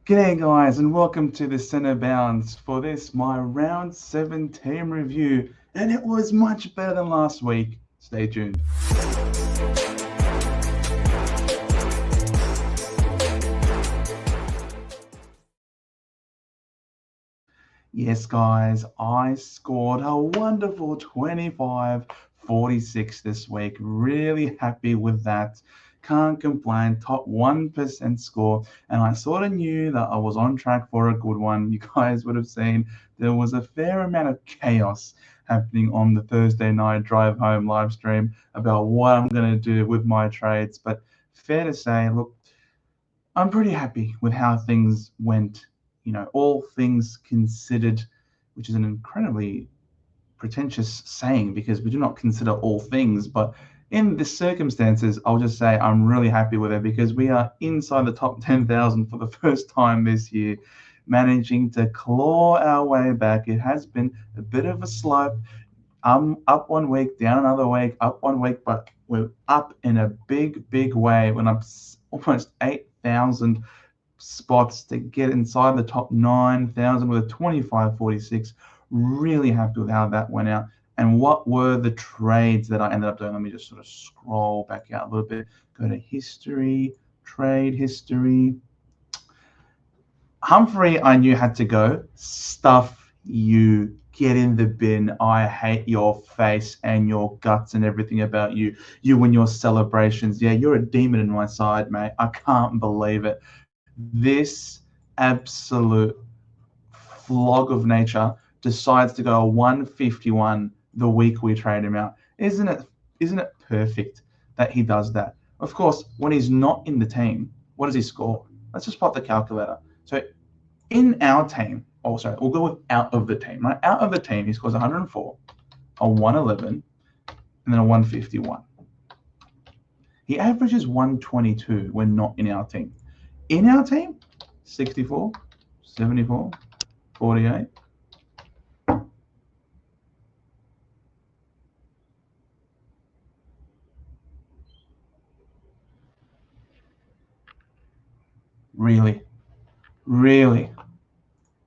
G'day guys and welcome to the Centre Bounds for this my round 7 team review, and it was much better than last week. Stay tuned. Yes guys, I scored a wonderful 25-46 this week. Really happy with that. Can't complain. Top 1% score, and I sort of knew that I was on track for a good one. You guys would have seen there was a fair amount of chaos happening on the Thursday night drive home live stream about what I'm going to do with my trades. But fair to say, look, I'm pretty happy with how things went. All things considered, which is an incredibly pretentious saying because we do not consider all things. But in the circumstances, I'll just say I'm really happy with it because we are inside the top 10,000 for the first time this year, managing to claw our way back. It has been a bit of a slope. Up one week, down another week, up one week, but we're up in a big way. Went up almost 8,000 spots to get inside the top 9,000 with a 25-46. Really happy with how that went out. And what were the trades that I ended up doing? Let me just sort of scroll back out a little bit. Go to history, trade history. Humphrey, I knew had to go. Stuff you. Get in the bin. I hate your face and your guts and everything about you. You and your celebrations. Yeah, you're a demon in my side, mate. I can't believe it. This absolute flog of nature decides to go 151 the week we trade him out. Isn't it perfect that he does that? Of course, when he's not in the team, what does he score? Let's just pop the calculator. So in our team, we'll go with out of the team, right? Out of the team, he scores 104, a 111, and then a 151. He averages 122 when not in our team. In our team, 64, 74, 48. Really, really,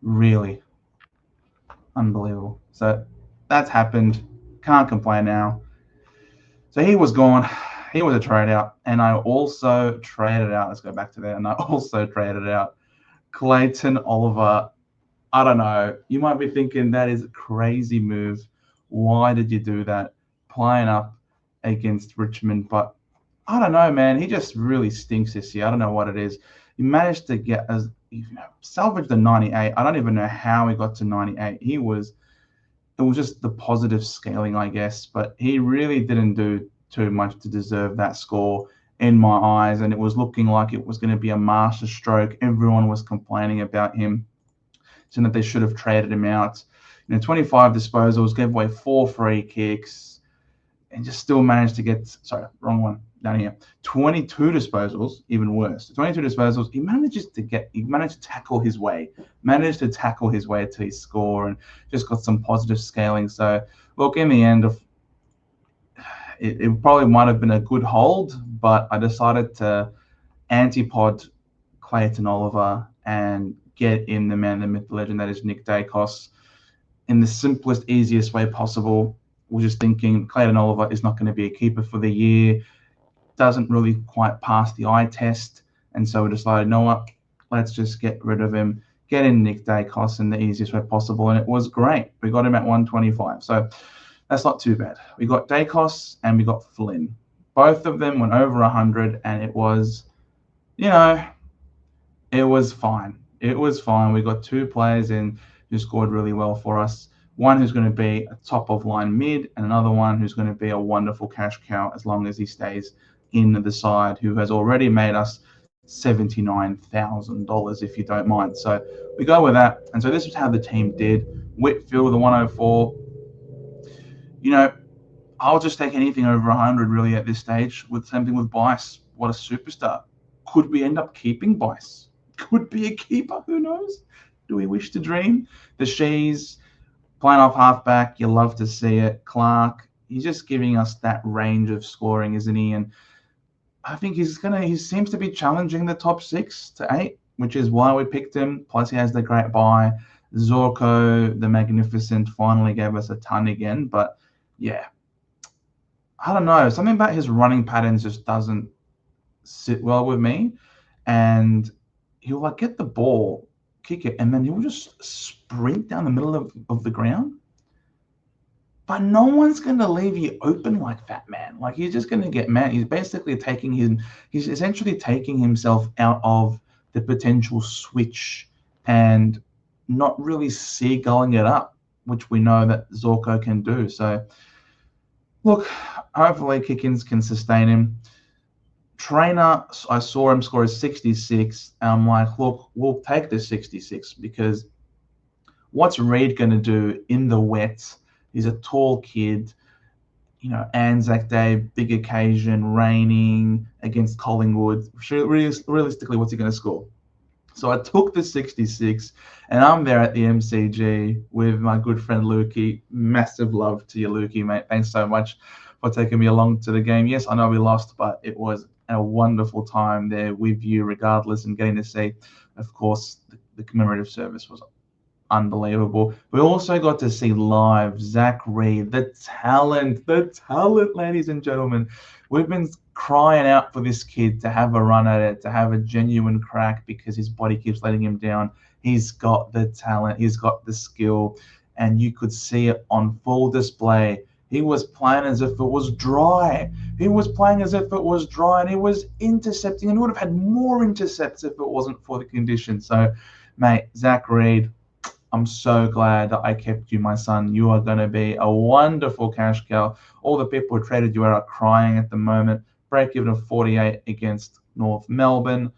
really unbelievable. So that's happened. Can't complain now. So he was gone. He was a trade out. And I also traded out. Let's go back to that. And I also traded out Clayton Oliver. I don't know. You might be thinking that is a crazy move. Why did you do that? Playing up against Richmond. But I don't know, man. He just really stinks this year. I don't know what it is. He managed to get salvage the 98. I don't even know how he got to 98. It was just the positive scaling, I guess. But he really didn't do too much to deserve that score in my eyes. And it was looking like it was going to be a master stroke. Everyone was complaining about him, saying that they should have traded him out. 25 disposals, gave away 4 free kicks, and just still managed to get, sorry, wrong one, down here. 22 disposals, even worse. 22 disposals, he managed to tackle his way to his score and just got some positive scaling. So, look, in the end, it probably might have been a good hold, but I decided to antipod Clayton Oliver and get in the man, the myth, the legend that is Nick Dacos in the simplest, easiest way possible. We're just thinking Clayton Oliver is not going to be a keeper for the year, doesn't really quite pass the eye test, and so we decided, you know what, let's just get rid of him, get in Nick Dacos in the easiest way possible, and it was great. We got him at 125, so that's not too bad. We got Dacos and we got Flynn. Both of them went over 100, and it was, it was fine. It was fine. We got 2 players in who scored really well for us. One who's going to be a top of line mid, and another one who's going to be a wonderful cash cow as long as he stays in the side, who has already made us $79,000, if you don't mind. So we go with that. And so this is how the team did. Whitfield, the 104. I'll just take anything over 100 really at this stage. With same thing with Bice. What a superstar. Could we end up keeping Bice? Could be a keeper. Who knows? Do we wish to dream? The Shees playing off halfback. You love to see it. Clark. He's just giving us that range of scoring, isn't he? And I think he seems to be challenging the top 6 to 8 which is why we picked him. Plus, he has the great buy. Zorko, the Magnificent, finally gave us a ton again. But yeah, I don't know. Something about his running patterns just doesn't sit well with me. And he'll like get the ball, kick it, and then he'll just sprint down the middle of the ground. But no one's going to leave you open like that, man. Like, he's just going to get mad. He's basically he's essentially taking himself out of the potential switch and not really seagulling it up, which we know that Zorko can do. So, look, hopefully Kickins can sustain him. Trainer, I saw him score a 66, and I'm like, look, we'll take the 66 because what's Reed going to do in the wet? He's a tall kid, Anzac Day, big occasion, raining against Collingwood. Realistically, what's he going to score? So I took the 66, and I'm there at the MCG with my good friend Lukey. Massive love to you, Lukey, mate. Thanks so much for taking me along to the game. Yes, I know we lost, but it was a wonderful time there with you regardless, and getting to see, of course, the commemorative service was unbelievable. We also got to see live Zach Reed, the talent, ladies and gentlemen. We've been crying out for this kid to have a run at it, to have a genuine crack because his body keeps letting him down. He's got the talent, he's got the skill, and you could see it on full display. He was playing as if it was dry. And he was intercepting, and he would have had more intercepts if it wasn't for the conditions. So, mate, Zach Reed, I'm so glad that I kept you, my son. You are going to be a wonderful cash cow. All the people who traded you out are crying at the moment. Break even of 48 against North Melbourne.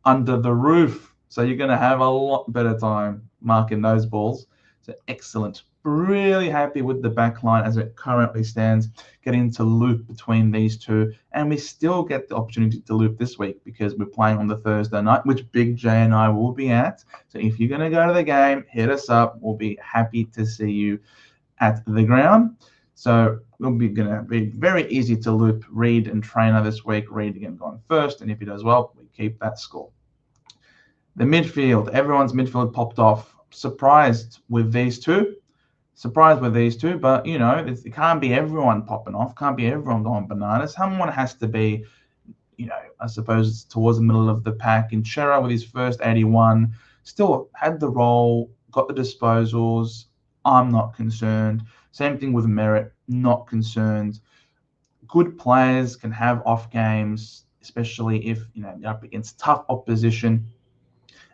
Under the roof. So you're going to have a lot better time marking those balls. So excellent. Really happy with the back line as it currently stands, getting to loop between these two. And we still get the opportunity to loop this week because we're playing on the Thursday night, which Big J and I will be at. So if you're going to go to the game, hit us up. We'll be happy to see you at the ground. So going to be very easy to loop Reed and Trainer this week. Reed again going first, and if he does well, we keep that score. The midfield, everyone's midfield popped off. Surprised with these two, but it can't be everyone popping off, can't be everyone going bananas. Someone has to be, I suppose towards the middle of the pack. And Chera with his first 81 still had the role, got the disposals. I'm not concerned. Same thing with Merritt, not concerned. Good players can have off games, especially if you're up against tough opposition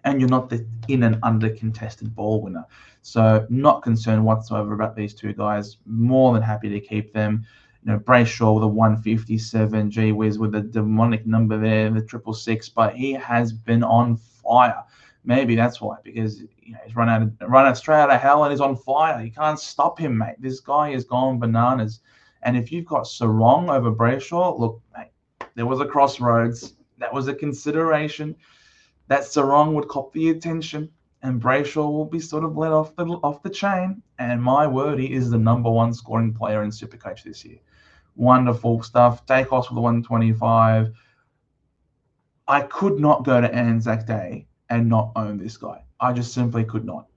and you're not in and under contested ball winner. So not concerned whatsoever about these two guys. More than happy to keep them. Brayshaw with a 157, gee whiz with a demonic number there, the 666, but he has been on fire. Maybe that's why, because he's run out straight out of hell and he's on fire. You can't stop him, mate. This guy is gone bananas. And if you've got Sarong over Brayshaw, look, mate, there was a crossroads. That was a consideration. That Sarong would cop the attention, and Brayshaw will be sort of let off the chain. And my word, he is the number one scoring player in Supercoach this year. Wonderful stuff. Dacos with the 125. I could not go to Anzac Day and not own this guy. I just simply could not.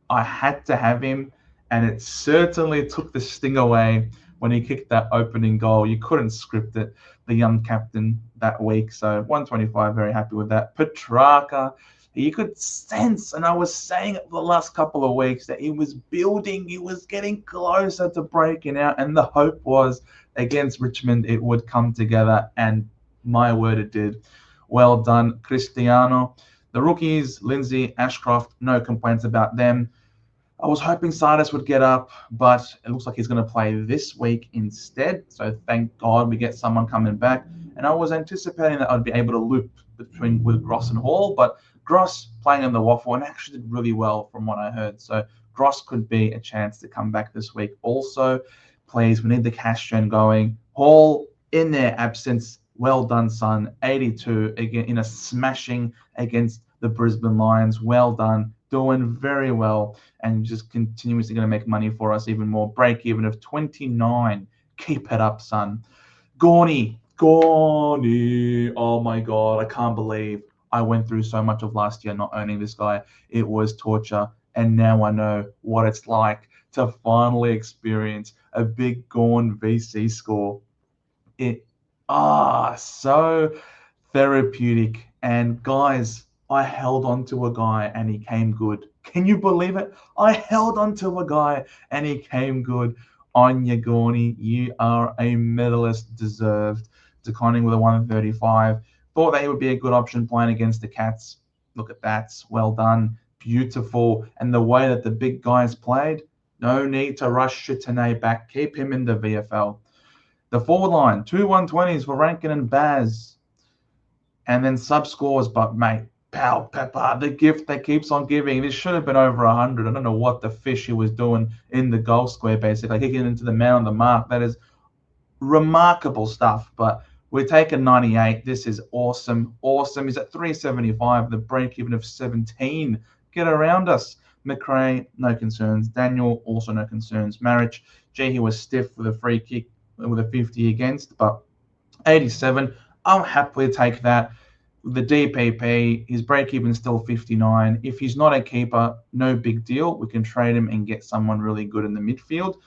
I had to have him, and it certainly took the sting away when he kicked that opening goal. You couldn't script it, the young captain that week. So 125, very happy with that. Petrarca, you could sense, and I was saying it the last couple of weeks, that he was building, he was getting closer to breaking out, and the hope was against Richmond it would come together, and my word, it did. Well done, Cristiano. The rookies, Lindsay, Ashcroft, no complaints about them. I was hoping Sardis would get up, but it looks like he's going to play this week instead. So thank God we get someone coming back. And I was anticipating that I'd be able to loop with Gross and Hall, but Gross playing in the waffle and actually did really well from what I heard. So Gross could be a chance to come back this week. Also, please, we need the cash gen going. Hall in their absence. Well done, son. 82 again in a smashing against the Brisbane Lions. Well done. Doing very well and just continuously going to make money for us even more. Break even of 29. Keep it up, son. GAWN. Oh my God. I can't believe I went through so much of last year not owning this guy. It was torture. And now I know what it's like to finally experience a big GAWN VC score. So therapeutic. And guys, I held on to a guy and he came good. Can you believe it? I held on to a guy and he came good. Anya Gorney, you are a medalist deserved. Declining with a 135. Thought that he would be a good option playing against the Cats. Look at that. Well done. Beautiful. And the way that the big guys played, no need to rush Chitane back. Keep him in the VFL. The forward line, 2 120s for Rankin and Baz. And then sub scores, but mate, Pal Pepper, the gift that keeps on giving. This should have been over 100. I don't know what the fish he was doing in the goal square, basically, kicking into the man on the mark. That is remarkable stuff. But we're taking 98. This is awesome. Awesome. He's at 375, the break even of 17. Get around us. McRae, no concerns. Daniel, also no concerns. Marich, gee, he was stiff with a free kick with a 50 against, but 87. I'll happily take that. The DPP, his break even still 59. If he's not a keeper, no big deal. We can trade him and get someone really good in the midfield.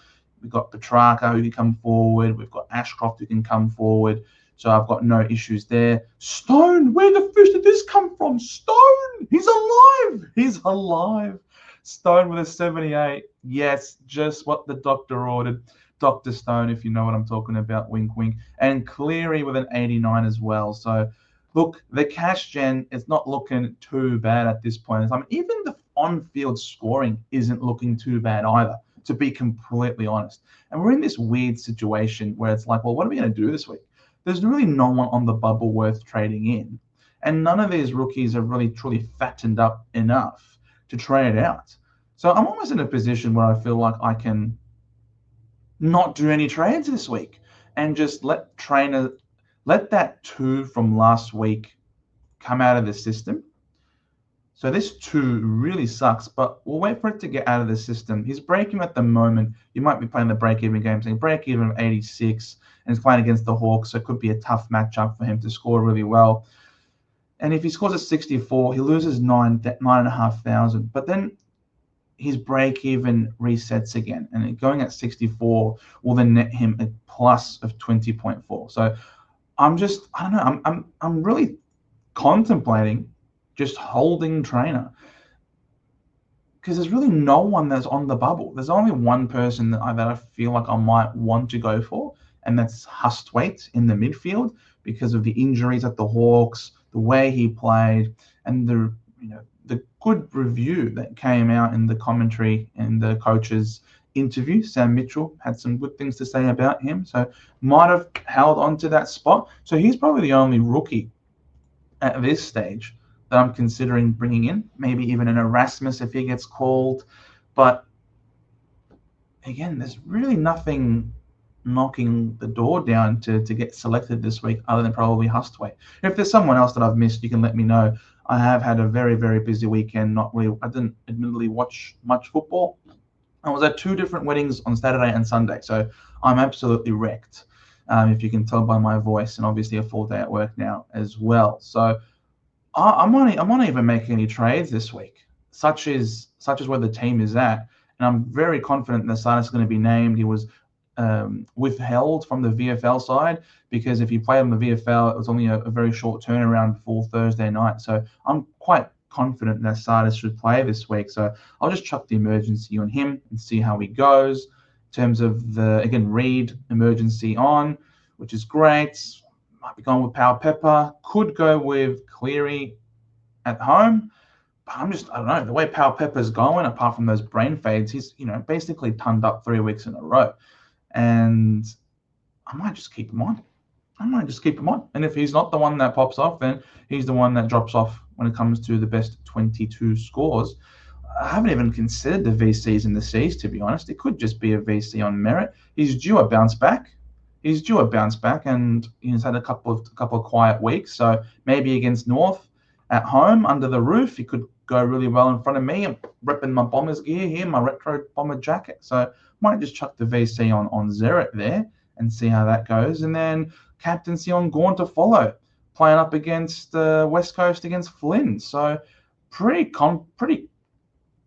We've got Petrarca who can come forward. We've got Ashcroft who can come forward. So I've got no issues there. Stone, where the fish did this come from? Stone, he's alive. He's alive. Stone with a 78. Yes, just what the doctor ordered. Dr. Stone, if you know what I'm talking about, wink, wink. And Cleary with an 89 as well. So, look, the cash gen is not looking too bad at this point in time. Even the on-field scoring isn't looking too bad either, to be completely honest. And we're in this weird situation where it's like, well, what are we going to do this week? There's really no one on the bubble worth trading in. And none of these rookies are really truly fattened up enough to trade out. So I'm almost in a position where I feel like I can not do any trades this week and just let that 2 from last week come out of the system. So this 2 really sucks, but we'll wait for it to get out of the system. He's break-even at the moment. You might be playing the break-even game, saying break-even of 86, and he's playing against the Hawks, so it could be a tough matchup for him to score really well. And if he scores a 64, he loses 9,500. But then his break-even resets again, and going at 64 will then net him a plus of 20.4. So I don't know, I'm really contemplating just holding Trainer because there's really no one that's on the bubble. There's only one person that I feel like I might want to go for, and that's Hustwaite in the midfield because of the injuries at the Hawks, the way he played, and the good review that came out in the commentary and the coach's interview. Sam Mitchell had some good things to say about him, so might have held on to that spot. So he's probably the only rookie at this stage that I'm considering bringing in, maybe even an Erasmus if he gets called. But again, there's really nothing knocking the door down to get selected this week other than probably Hustwaite. If there's someone else that I've missed, you can let me know. I have had a very, very busy weekend. I didn't admittedly watch much football. I was at 2 different weddings on Saturday and Sunday, so I'm absolutely wrecked, if you can tell by my voice, and obviously a full day at work now as well. So I'm not even making any trades this week, such is where the team is at, and I'm very confident that Sardis is going to be named. He was withheld from the VFL side because if he played on the VFL, it was only a very short turnaround before Thursday night. So I'm quite confident that Sardis should play this week. So I'll just chuck the emergency on him and see how he goes. In terms of Reed emergency on, which is great. Might be going with Power Pepper. Could go with Cleary at home. But I don't know. The way Power Pepper's going, apart from those brain fades, he's basically turned up 3 weeks in a row. And I might just keep him on. And if he's not the one that pops off, then he's the one that drops off when it comes to the best 22 scores. I haven't even considered the VCs in the Cs, to be honest. It could just be a VC on merit. He's due a bounce back. And he's had a couple of quiet weeks. So maybe against North at home under the roof, he could go really well in front of me. I'm repping my Bombers gear here, my retro Bomber jacket. So might just chuck the VC on Zeret there and see how that goes. And then captaincy on GAWN to follow. playing up against West Coast against Flynn. So pretty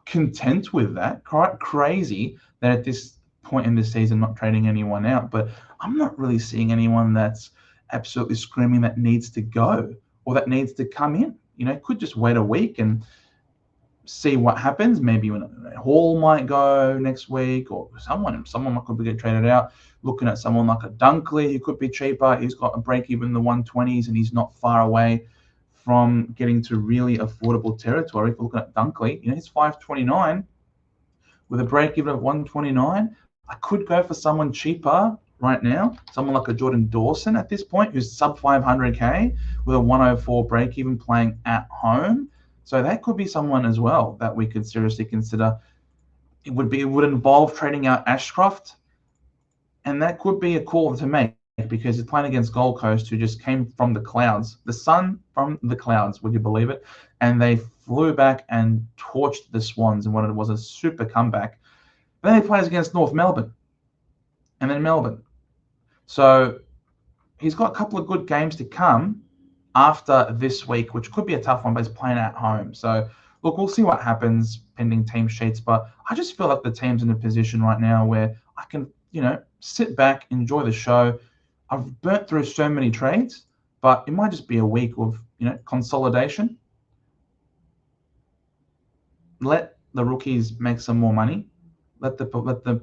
content with that. Quite crazy that at this point in the season not trading anyone out, but I'm not really seeing anyone that's absolutely screaming that needs to go or that needs to come in. Could just wait a week and see what happens. Maybe when Hall might go next week, or someone could get traded out. Looking at someone like a Dunkley, who could be cheaper. He's got a break even in the 120s, and he's not far away from getting to really affordable territory. If we're looking at Dunkley, he's 529 with a break even of 129. I could go for someone cheaper right now, someone like a Jordan Dawson at this point, who's sub 500k with a 104 break even playing at home. So that could be someone as well that we could seriously consider. It would involve trading out Ashcroft, and that could be a call to make because he's playing against Gold Coast, who just came from the clouds, the sun from the clouds, would you believe it? And they flew back and torched the Swans in what it was a super comeback. Then he plays against North Melbourne, and then Melbourne. So he's got a couple of good games to come after this week, which could be a tough one, but he's playing at home. So, look, we'll see what happens pending team sheets. But I just feel like the team's in a position right now where I can, sit back, enjoy the show. I've burnt through so many trades, but it might just be a week of, consolidation. Let the rookies make some more money. Let the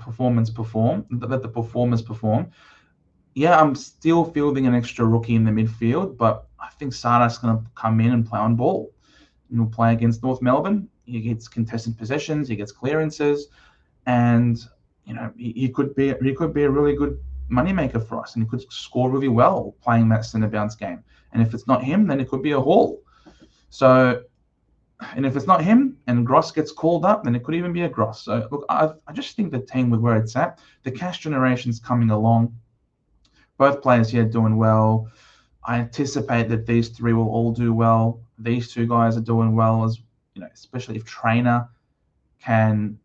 performers perform. Yeah, I'm still fielding an extra rookie in the midfield, but I think Sardak's going to come in and play on ball. He'll play against North Melbourne. He gets contested possessions, he gets clearances, and he could be a really good moneymaker for us, and he could score really well playing that centre bounce game. And if it's not him, then it could be a Hall. So, and if it's not him and Gross gets called up, then it could even be a Gross. So look, I just think the team with where it's at, the cash generation's coming along. Both players here doing well. I anticipate that these three will all do well. These two guys are doing well, as especially if Trainer can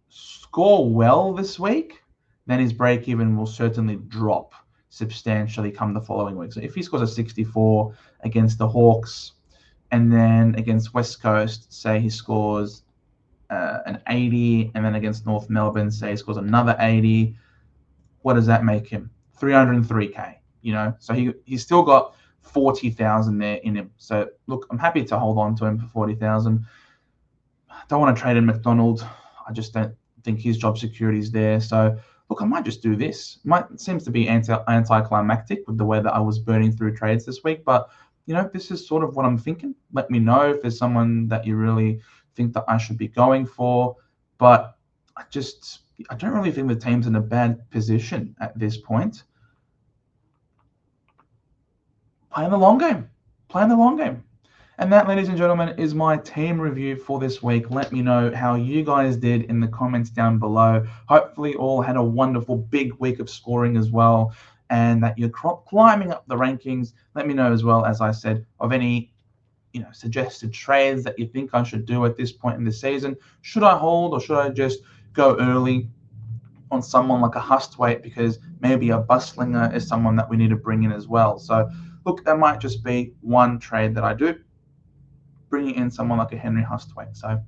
score well this week, then his break even will certainly drop substantially come the following week. So if he scores a 64 against the Hawks, and then against West Coast, say he scores an 80, and then against North Melbourne, say he scores another 80, what does that make him? 303k, so he's still got 40,000 there in him. So look, I'm happy to hold on to him for 40,000. Don't want to trade in McDonald. I just don't think his job security is there. So look, I might just do this. It seems to be anticlimactic with the way that I was burning through trades this week, but this is sort of what I'm thinking. Let me know if there's someone that you really think that I should be going for, but I don't really think the team's in a bad position at this point. Playing the long game. And that, ladies and gentlemen, is my team review for this week. Let me know how you guys did in the comments down below. Hopefully all had a wonderful big week of scoring as well, and that you're climbing up the rankings. Let me know as well, as I said, of any suggested trades that you think I should do at this point in the season. Should I hold, or should I just go early on someone like a Hustwaite, because maybe a Buslinger is someone that we need to bring in as well. So look, that might just be one trade that I do, bringing in someone like a Henry Hustwaite. So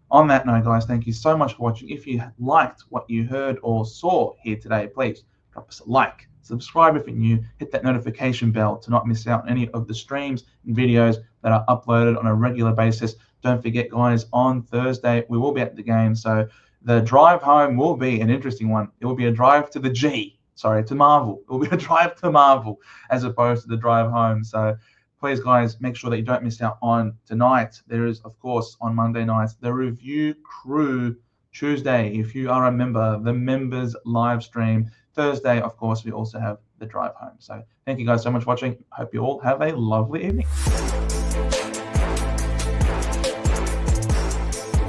on that note, guys, thank you so much for watching. If you liked what you heard or saw here today, please drop us a like, subscribe if you're new, hit that notification bell to not miss out on any of the streams and videos that are uploaded on a regular basis. Don't forget, guys, on Thursday we will be at the game, so the drive home will be an interesting one. It will be a drive to to Marvel. It will be a drive to Marvel as opposed to the drive home. So please, guys, make sure that you don't miss out on tonight. There is, of course, on Monday nights, the Review Crew Tuesday. If you are a member, the members live stream. Thursday, of course, we also have the drive home. So thank you guys so much for watching. Hope you all have a lovely evening.